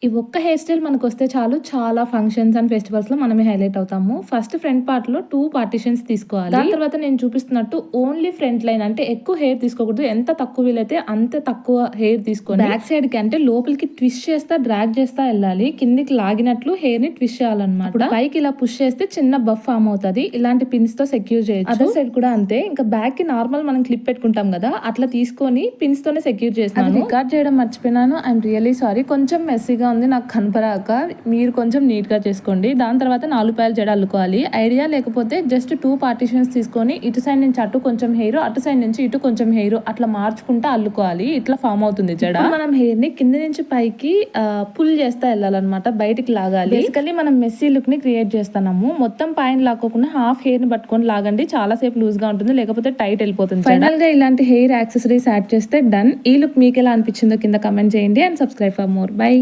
ఈ ఒక్క hair style మనకొస్తే చాలు చాలా ఫంక్షన్స్ అండ్ ఫెస్టివల్స్‌లో మనమే హైలైట్ అవుతాము. ఫస్ట్ ఫ్రంట్ పార్ట్‌లో 2 పార్టిషన్స్ తీసుకోవాలి. దాని తర్వాత నేను చూపిస్తున్నట్టు ఓన్లీ ఫ్రంట్ లైన్ అంటే ఎక్కువ హెయిర్ తీసుకోకూడదు. ఎంత తక్కువ వీలైతే అంత తక్కువ హెయిర్ తీసుకొని బ్యాక్ సైడ్‌కి అంటే లోపలికి ట్విస్ట్ చేస్తా, డ్రాగ్ చేస్తా ఎళ్ళాలి. కిందికి లాగినట్లు హెయిర్‌ని ట్విస్ట్ చేయాలన్నమాట. ఇప్పుడు పైకి ఇలా పుష్ చేస్తే చిన్న బఫ్ ఫామ్ అవుతది. ఇలాంటి పిన్స్‌తో సెక్యూర్ చేయొచ్చు. అదర్ సైడ్ కూడా అంతే. ఇంకా బ్యాక్‌కి నార్మల్ మనం క్లిప్ పెట్టుకుంటాం కదా! అట్లా తీసుకొని పిన్స్‌తోనే సెక్యూర్ చేస్తున్నాను. అది రికార్డ్ చేయడం మర్చిపోయినాను. I'm really sorry. కొంచెం మెస్సీగా ఉంది నాకు కనపరాక. మీరు కొంచెం నీట్‌గా చేసుకోండి. దాని తర్వాత 4 పాయల జడ అల్లుకోవాలి. ఐడియా లేకపోతే జస్ట్ 2 పార్టిషన్స్ తీసుకొని ఇటు సైడ్ నుంచి అటు కొంచెం హెయిర్, అటు సైడ్ నుంచి ఇటు కొంచెం హెయిర్ అట్లా మార్చుకుంటా అల్లుకోవాలి. ఇట్లా ఫామ్ అవుతుంది జడ. మనం హెయిర్ ని కింద నుంచి పైకి పుల్ చేస్తా వెళ్ళాలన్నమాట. బయటికి లాగాలి. బేసికల్లీ మనం మెస్సీ లుక్ ని క్రియేట్ చేస్తున్నాము. మొత్తం పాయింట్ లాక్కోకుండా హాఫ్ హెయిర్ ని పట్టుకొని లాగండి. చాలా సేపు లూజ్ గా ఉంటుంది, లేకపోతే టైట్ వెళ్ళిపోతుంది. ఫైనల్ గా ఇలాంటి హెయిర్ యాక్సెసరీస్ యాడ్ చేస్తే డన్. ఈ లుక్ మీకు ఎలా అనిపించిందో కింద కమెంట్ చేయండి and subscribe for more. By.